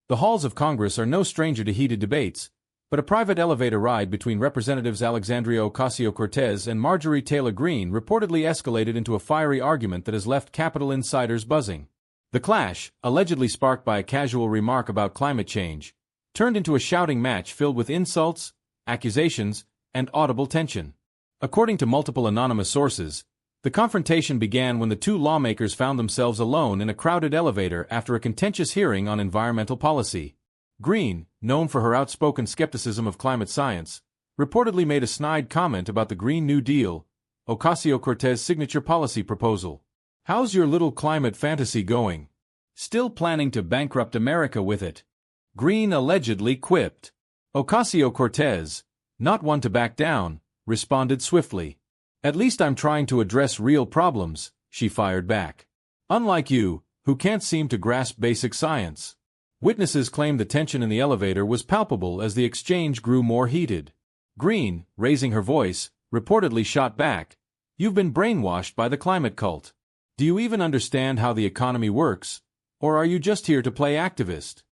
The halls of Congress are no stranger to heated debates, but a private elevator ride between Representatives Alexandria Ocasio-Cortez and Marjorie Taylor Greene reportedly escalated into a fiery argument that has left Capitol insiders buzzing. The clash, allegedly sparked by a casual remark about climate change, turned into a shouting match filled with insults, accusations, and audible tension. According to multiple anonymous sources, the confrontation began when the two lawmakers found themselves alone in a crowded elevator after a contentious hearing on environmental policy. Greene, known for her outspoken skepticism of climate science, reportedly made a snide comment about the Green New Deal, Ocasio-Cortez's signature policy proposal. "How's your little climate fantasy going? Still planning to bankrupt America with it?" Greene allegedly quipped. Ocasio-Cortez, not one to back down, responded swiftly. "At least I'm trying to address real problems," she fired back. "Unlike you, who can't seem to grasp basic science." Witnesses claimed the tension in the elevator was palpable as the exchange grew more heated. Greene, raising her voice, reportedly shot back, "You've been brainwashed by the climate cult. Do you even understand how the economy works, or are you just here to play activist?"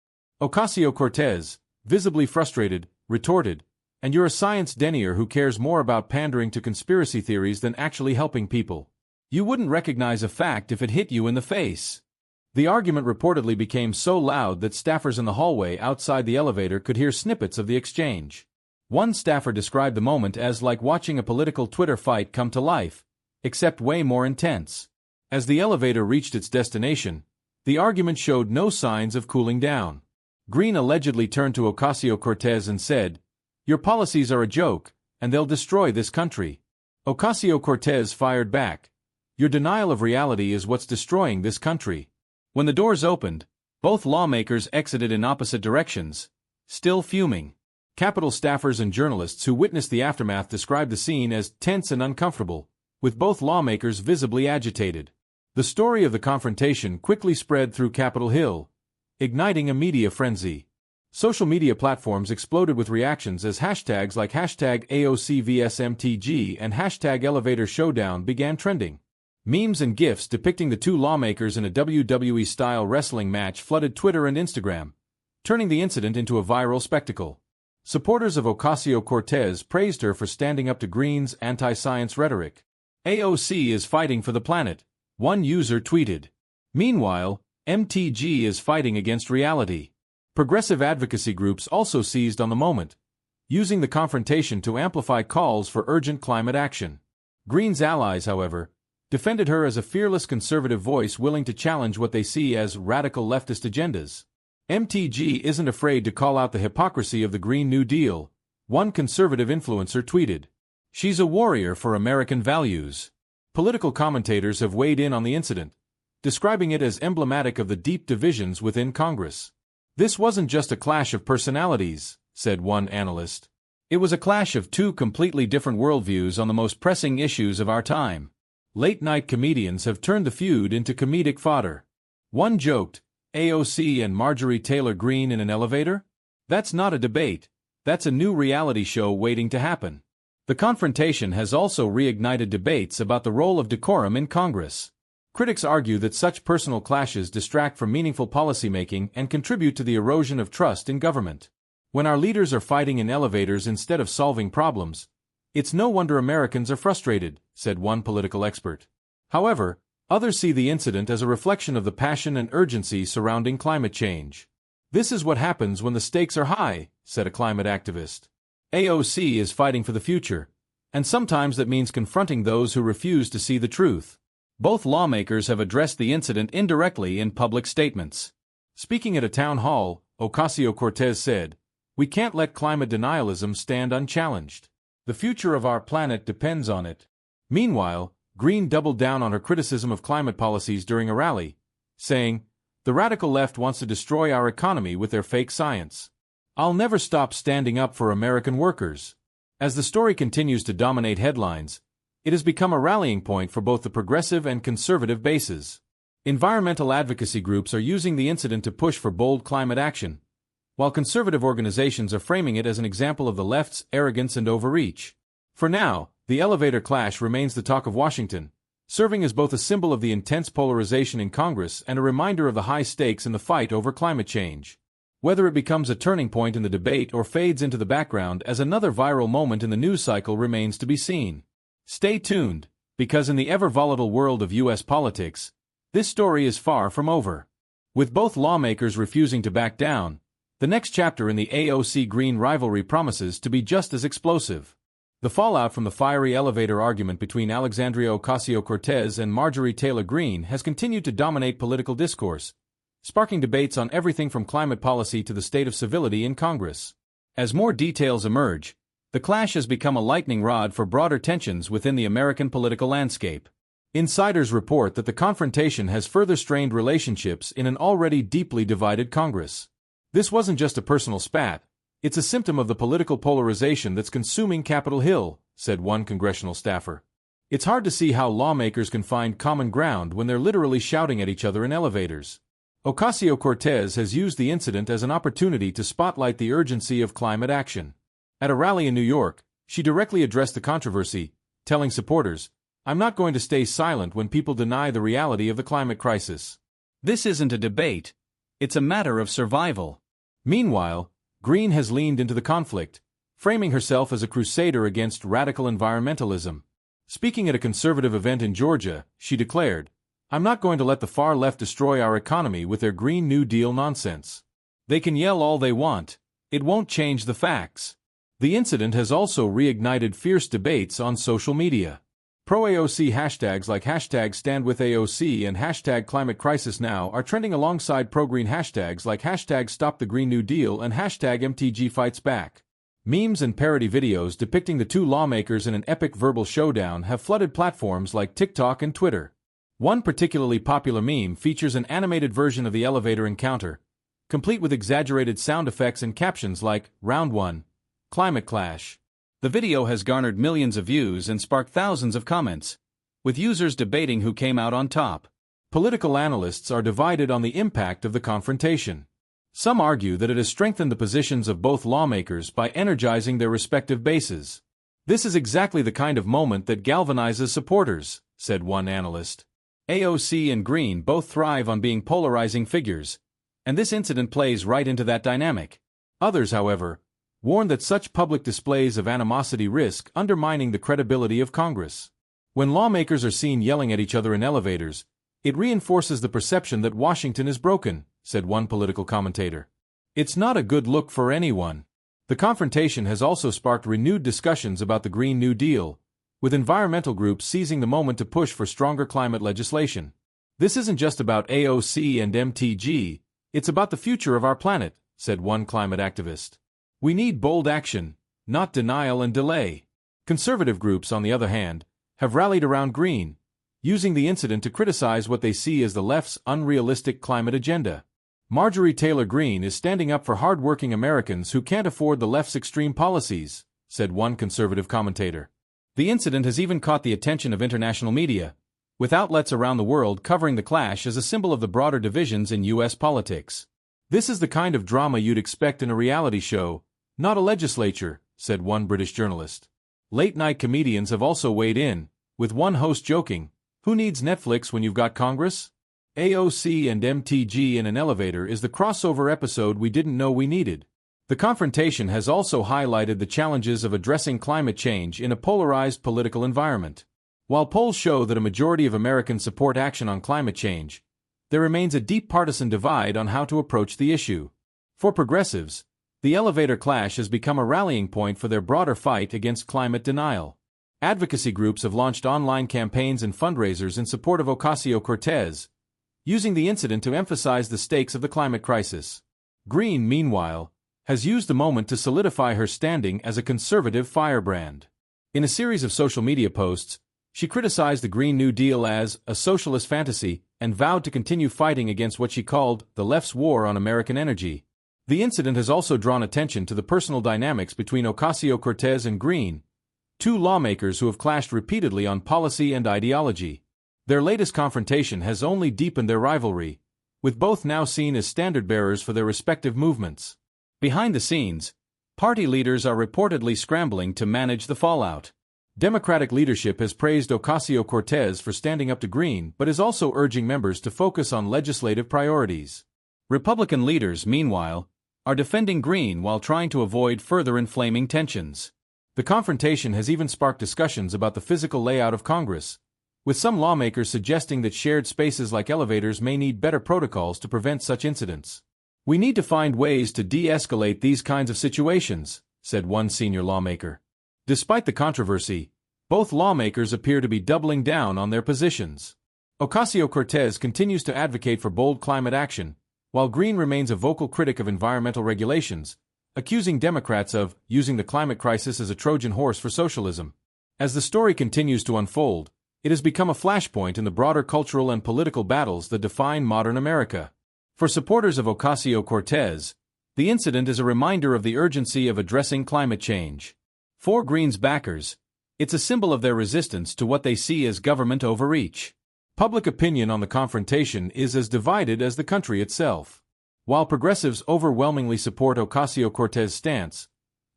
Ocasio-Cortez, visibly frustrated, retorted, "And you're a science denier who cares more about pandering to conspiracy theories than actually helping people. You wouldn't recognize a fact if it hit you in the face." The argument reportedly became so loud that staffers in the hallway outside the elevator could hear snippets of the exchange. One staffer described the moment as like watching a political Twitter fight come to life, except way more intense. As the elevator reached its destination, the argument showed no signs of cooling down. Greene allegedly turned to Ocasio-Cortez and said, "Your policies are a joke, and they'll destroy this country." Ocasio-Cortez fired back, "Your denial of reality is what's destroying this country." When the doors opened, both lawmakers exited in opposite directions, still fuming. Capitol staffers and journalists who witnessed the aftermath described the scene as tense and uncomfortable, with both lawmakers visibly agitated. The story of the confrontation quickly spread through Capitol Hill, igniting a media frenzy. Social media platforms exploded with reactions as hashtags like #AOCVSMTG and #ElevatorShowdown began trending. Memes and GIFs depicting the two lawmakers in a WWE-style wrestling match flooded Twitter and Instagram, turning the incident into a viral spectacle. Supporters of Ocasio-Cortez praised her for standing up to Greene's anti-science rhetoric. "AOC is fighting for the planet," one user tweeted. Meanwhile, MTG is fighting against reality. Progressive advocacy groups also seized on the moment, using the confrontation to amplify calls for urgent climate action. Greene's allies, however, defended her as a fearless conservative voice willing to challenge what they see as radical leftist agendas. "MTG isn't afraid to call out the hypocrisy of the Green New Deal," one conservative influencer tweeted. "She's a warrior for American values." Political commentators have weighed in on the incident, describing it as emblematic of the deep divisions within Congress. "This wasn't just a clash of personalities," said one analyst. "It was a clash of two completely different worldviews on the most pressing issues of our time." Late-night comedians have turned the feud into comedic fodder. One joked, "AOC and Marjorie Taylor Greene in an elevator? That's not a debate, that's a new reality show waiting to happen." The confrontation has also reignited debates about the role of decorum in Congress. Critics argue that such personal clashes distract from meaningful policymaking and contribute to the erosion of trust in government. When our leaders are fighting in elevators instead of solving problems, it's no wonder Americans are frustrated, said one political expert. However, others see the incident as a reflection of the passion and urgency surrounding climate change. "This is what happens when the stakes are high," said a climate activist. "AOC is fighting for the future, and sometimes that means confronting those who refuse to see the truth." Both lawmakers have addressed the incident indirectly in public statements. Speaking at a town hall, Ocasio-Cortez said, "We can't let climate denialism stand unchallenged. The future of our planet depends on it." Meanwhile, Greene doubled down on her criticism of climate policies during a rally, saying, "The radical left wants to destroy our economy with their fake science. I'll never stop standing up for American workers." As the story continues to dominate headlines, it has become a rallying point for both the progressive and conservative bases. Environmental advocacy groups are using the incident to push for bold climate action, while conservative organizations are framing it as an example of the left's arrogance and overreach. For now, the elevator clash remains the talk of Washington, serving as both a symbol of the intense polarization in Congress and a reminder of the high stakes in the fight over climate change. Whether it becomes a turning point in the debate or fades into the background as another viral moment in the news cycle remains to be seen. Stay tuned, because in the ever-volatile world of U.S. politics, this story is far from over. With both lawmakers refusing to back down, the next chapter in the AOC-Greene rivalry promises to be just as explosive. The fallout from the fiery elevator argument between Alexandria Ocasio-Cortez and Marjorie Taylor Greene has continued to dominate political discourse, sparking debates on everything from climate policy to the state of civility in Congress. As more details emerge, the clash has become a lightning rod for broader tensions within the American political landscape. Insiders report that the confrontation has further strained relationships in an already deeply divided Congress. This wasn't just a personal spat, it's a symptom of the political polarization that's consuming Capitol Hill, said one congressional staffer. It's hard to see how lawmakers can find common ground when they're literally shouting at each other in elevators. Ocasio-Cortez has used the incident as an opportunity to spotlight the urgency of climate action. At a rally in New York, she directly addressed the controversy, telling supporters, "I'm not going to stay silent when people deny the reality of the climate crisis. This isn't a debate. It's a matter of survival." Meanwhile, Greene has leaned into the conflict, framing herself as a crusader against radical environmentalism. Speaking at a conservative event in Georgia, she declared, "I'm not going to let the far left destroy our economy with their Green New Deal nonsense. They can yell all they want. It won't change the facts." The incident has also reignited fierce debates on social media. Pro-AOC hashtags like #StandWithAOC and #ClimateCrisisNow are trending alongside pro-Green hashtags like #StopTheGreen New Deal and #MTGFightsBack. Memes and parody videos depicting the two lawmakers in an epic verbal showdown have flooded platforms like TikTok and Twitter. One particularly popular meme features an animated version of the elevator encounter, complete with exaggerated sound effects and captions like, "Round 1, Climate Clash." The video has garnered millions of views and sparked thousands of comments, with users debating who came out on top. Political analysts are divided on the impact of the confrontation. Some argue that it has strengthened the positions of both lawmakers by energizing their respective bases. "This is exactly the kind of moment that galvanizes supporters," said one analyst. AOC and Greene both thrive on being polarizing figures, and this incident plays right into that dynamic. Others, however, warn that such public displays of animosity risk undermining the credibility of Congress. When lawmakers are seen yelling at each other in elevators, it reinforces the perception that Washington is broken, said one political commentator. It's not a good look for anyone. The confrontation has also sparked renewed discussions about the Green New Deal, with environmental groups seizing the moment to push for stronger climate legislation. "This isn't just about AOC and MTG, it's about the future of our planet," said one climate activist. "We need bold action, not denial and delay." Conservative groups, on the other hand, have rallied around Greene, using the incident to criticize what they see as the left's unrealistic climate agenda. Marjorie Taylor Greene is standing up for hard-working Americans who can't afford the left's extreme policies, said one conservative commentator. The incident has even caught the attention of international media, with outlets around the world covering the clash as a symbol of the broader divisions in U.S. politics. "This is the kind of drama you'd expect in a reality show, not a legislature," said one British journalist. Late-night comedians have also weighed in, with one host joking, "Who needs Netflix when you've got Congress?" AOC and MTG in an elevator is the crossover episode we didn't know we needed. The confrontation has also highlighted the challenges of addressing climate change in a polarized political environment. While polls show that a majority of Americans support action on climate change, there remains a deep partisan divide on how to approach the issue. For progressives, the elevator clash has become a rallying point for their broader fight against climate denial. Advocacy groups have launched online campaigns and fundraisers in support of Ocasio-Cortez, using the incident to emphasize the stakes of the climate crisis. Greene, meanwhile, has used the moment to solidify her standing as a conservative firebrand. In a series of social media posts, she criticized the Green New Deal as a socialist fantasy and vowed to continue fighting against what she called the left's war on American energy. The incident has also drawn attention to the personal dynamics between Ocasio-Cortez and Greene, two lawmakers who have clashed repeatedly on policy and ideology. Their latest confrontation has only deepened their rivalry, with both now seen as standard-bearers for their respective movements. Behind the scenes, party leaders are reportedly scrambling to manage the fallout. Democratic leadership has praised Ocasio-Cortez for standing up to Greene but is also urging members to focus on legislative priorities. Republican leaders, meanwhile, are defending Greene while trying to avoid further inflaming tensions. The confrontation has even sparked discussions about the physical layout of Congress, with some lawmakers suggesting that shared spaces like elevators may need better protocols to prevent such incidents. "We need to find ways to de-escalate these kinds of situations," said one senior lawmaker. Despite the controversy, both lawmakers appear to be doubling down on their positions. Ocasio-Cortez continues to advocate for bold climate action, while Greene remains a vocal critic of environmental regulations, accusing Democrats of using the climate crisis as a Trojan horse for socialism. As the story continues to unfold, it has become a flashpoint in the broader cultural and political battles that define modern America. For supporters of Ocasio-Cortez, the incident is a reminder of the urgency of addressing climate change. For Greene's backers, it's a symbol of their resistance to what they see as government overreach. Public opinion on the confrontation is as divided as the country itself. While progressives overwhelmingly support Ocasio-Cortez's stance,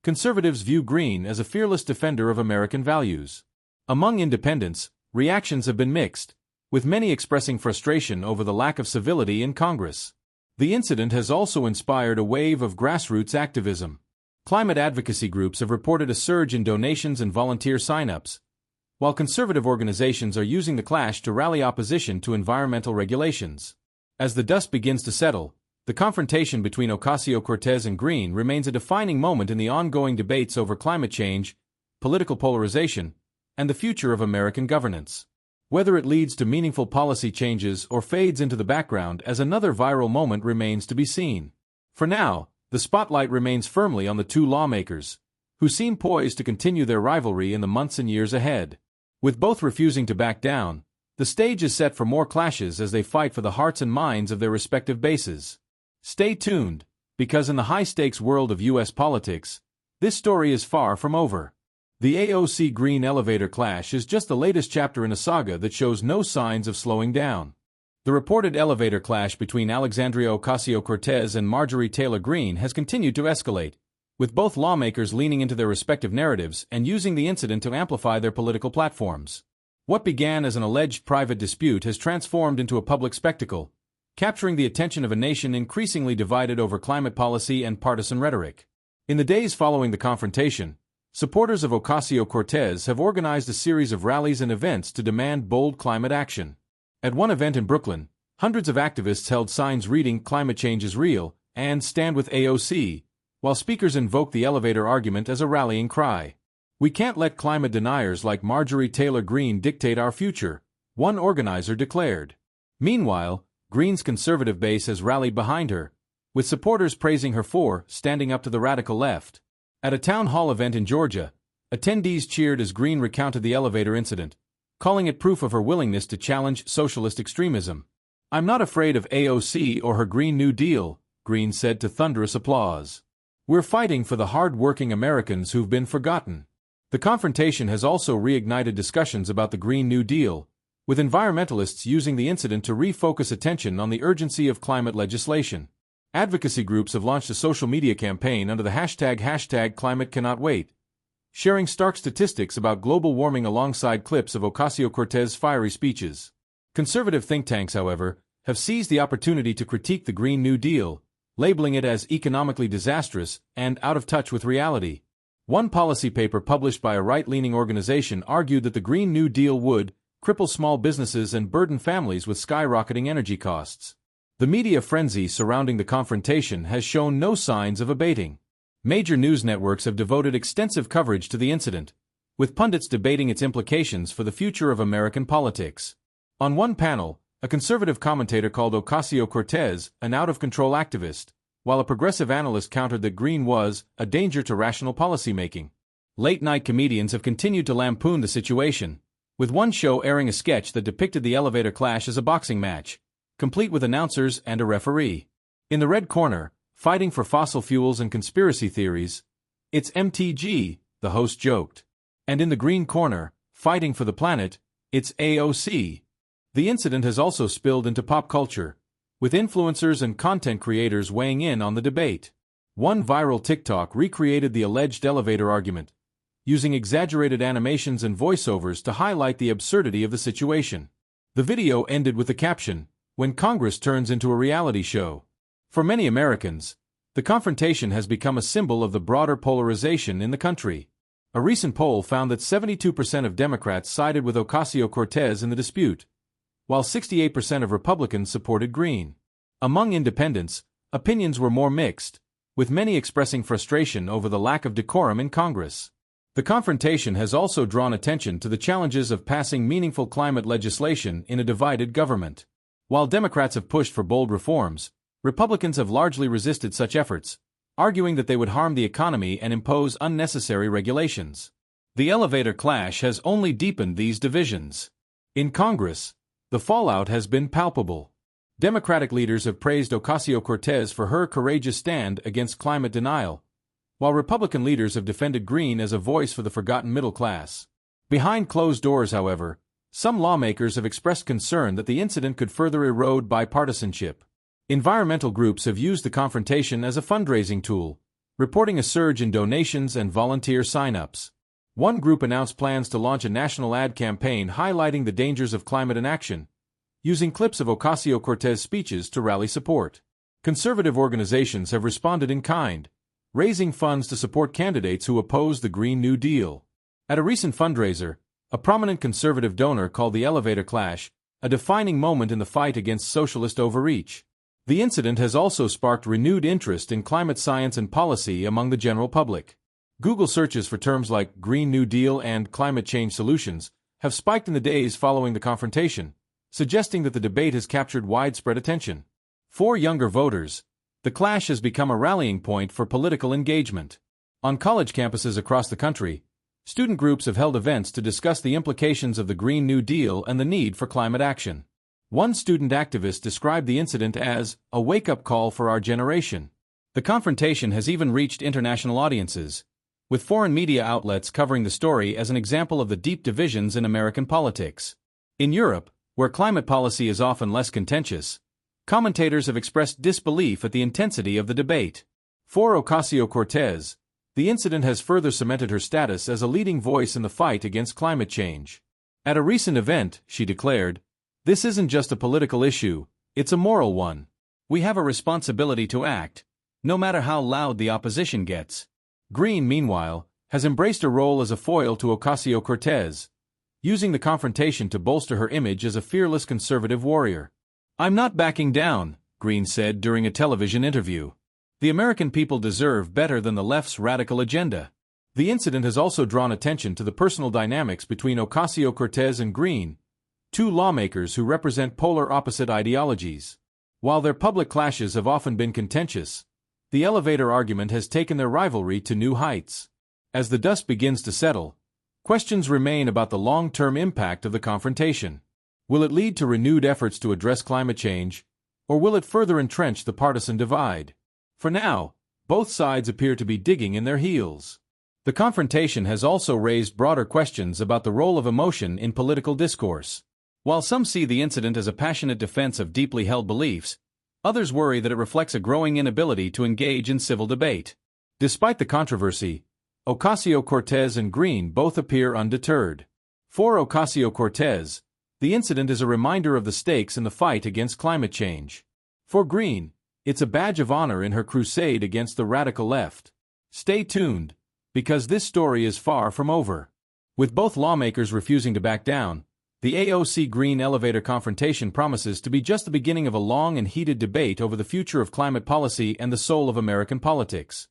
conservatives view Greene as a fearless defender of American values. Among independents, reactions have been mixed, with many expressing frustration over the lack of civility in Congress. The incident has also inspired a wave of grassroots activism. Climate advocacy groups have reported a surge in donations and volunteer sign-ups, while conservative organizations are using the clash to rally opposition to environmental regulations. As the dust begins to settle, the confrontation between Ocasio-Cortez and Greene remains a defining moment in the ongoing debates over climate change, political polarization, and the future of American governance. Whether it leads to meaningful policy changes or fades into the background as another viral moment remains to be seen. For now, the spotlight remains firmly on the two lawmakers, who seem poised to continue their rivalry in the months and years ahead. With both refusing to back down, the stage is set for more clashes as they fight for the hearts and minds of their respective bases. Stay tuned, because in the high-stakes world of U.S. politics, this story is far from over. The AOC Greene elevator clash is just the latest chapter in a saga that shows no signs of slowing down. The reported elevator clash between Alexandria Ocasio-Cortez and Marjorie Taylor Greene has continued to escalate, with both lawmakers leaning into their respective narratives and using the incident to amplify their political platforms. What began as an alleged private dispute has transformed into a public spectacle, capturing the attention of a nation increasingly divided over climate policy and partisan rhetoric. In the days following the confrontation, supporters of Ocasio-Cortez have organized a series of rallies and events to demand bold climate action. At one event in Brooklyn, hundreds of activists held signs reading "Climate change is real" and "Stand with AOC," while speakers invoked the elevator argument as a rallying cry. "We can't let climate deniers like Marjorie Taylor Greene dictate our future," one organizer declared. Meanwhile, Greene's conservative base has rallied behind her, with supporters praising her for standing up to the radical left. At a town hall event in Georgia, attendees cheered as Greene recounted the elevator incident, calling it proof of her willingness to challenge socialist extremism. "I'm not afraid of AOC or her Green New Deal," Greene said to thunderous applause. "We're fighting for the hard-working Americans who've been forgotten." The confrontation has also reignited discussions about the Green New Deal, with environmentalists using the incident to refocus attention on the urgency of climate legislation. Advocacy groups have launched a social media campaign under the hashtag #ClimateCannotWait, sharing stark statistics about global warming alongside clips of Ocasio-Cortez's fiery speeches. Conservative think tanks, however, have seized the opportunity to critique the Green New Deal, labeling it as economically disastrous and out of touch with reality. One policy paper published by a right-leaning organization argued that the Green New Deal would cripple small businesses and burden families with skyrocketing energy costs. The media frenzy surrounding the confrontation has shown no signs of abating. Major news networks have devoted extensive coverage to the incident, with pundits debating its implications for the future of American politics. On one panel, a conservative commentator called Ocasio-Cortez an out-of-control activist, while a progressive analyst countered that Greene was a danger to rational policymaking. Late-night comedians have continued to lampoon the situation, with one show airing a sketch that depicted the elevator clash as a boxing match, complete with announcers and a referee. In the red corner, fighting for fossil fuels and conspiracy theories, "It's MTG," the host joked. And in the green corner, fighting for the planet, "It's AOC." The incident has also spilled into pop culture, with influencers and content creators weighing in on the debate. One viral TikTok recreated the alleged elevator argument, using exaggerated animations and voiceovers to highlight the absurdity of the situation. The video ended with the caption, "When Congress turns into a reality show." For many Americans, The confrontation has become a symbol of the broader polarization in the country. A recent poll found that 72% of Democrats sided with Ocasio-Cortez in the dispute, while 68% of Republicans supported Greene. Among independents, opinions were more mixed, with many expressing frustration over the lack of decorum in Congress. The confrontation has also drawn attention to the challenges of passing meaningful climate legislation in a divided government. While Democrats have pushed for bold reforms, Republicans have largely resisted such efforts, arguing that they would harm the economy and impose unnecessary regulations. The elevator clash has only deepened these divisions. In Congress, the fallout has been palpable. Democratic leaders have praised Ocasio-Cortez for her courageous stand against climate denial, while Republican leaders have defended Greene as a voice for the forgotten middle class. Behind closed doors, however, some lawmakers have expressed concern that the incident could further erode bipartisanship. Environmental groups have used the confrontation as a fundraising tool, reporting a surge in donations and volunteer sign-ups. One group announced plans to launch a national ad campaign highlighting the dangers of climate inaction, using clips of Ocasio-Cortez speeches to rally support. Conservative organizations have responded in kind, raising funds to support candidates who oppose the Green New Deal. At a recent fundraiser, a prominent conservative donor called the elevator clash a defining moment in the fight against socialist overreach. The incident has also sparked renewed interest in climate science and policy among the general public. Google searches for terms like Green New Deal and climate change solutions have spiked in the days following the confrontation, suggesting that the debate has captured widespread attention. For younger voters, the clash has become a rallying point for political engagement. On college campuses across the country, student groups have held events to discuss the implications of the Green New Deal and the need for climate action. One student activist described the incident as a wake-up call for our generation. The confrontation has even reached international audiences, with foreign media outlets covering the story as an example of the deep divisions in American politics. In Europe, where climate policy is often less contentious, commentators have expressed disbelief at the intensity of the debate. For Ocasio-Cortez, the incident has further cemented her status as a leading voice in the fight against climate change. At a recent event, she declared, "This isn't just a political issue, it's a moral one. We have a responsibility to act, no matter how loud the opposition gets." Greene, meanwhile, has embraced a role as a foil to Ocasio-Cortez, using the confrontation to bolster her image as a fearless conservative warrior. "I'm not backing down," Greene said during a television interview. "The American people deserve better than the left's radical agenda." The incident has also drawn attention to the personal dynamics between Ocasio-Cortez and Greene, two lawmakers who represent polar opposite ideologies. While their public clashes have often been contentious, the elevator argument has taken their rivalry to new heights. As the dust begins to settle, questions remain about the long-term impact of the confrontation. Will it lead to renewed efforts to address climate change, or will it further entrench the partisan divide? For now, both sides appear to be digging in their heels. The confrontation has also raised broader questions about the role of emotion in political discourse. While some see the incident as a passionate defense of deeply held beliefs, others worry that it reflects a growing inability to engage in civil debate. Despite the controversy, Ocasio-Cortez and Greene both appear undeterred. For Ocasio-Cortez, the incident is a reminder of the stakes in the fight against climate change. For Greene, it's a badge of honor in her crusade against the radical left. Stay tuned, because this story is far from over. With both lawmakers refusing to back down, the AOC Greene elevator confrontation promises to be just the beginning of a long and heated debate over the future of climate policy and the soul of American politics.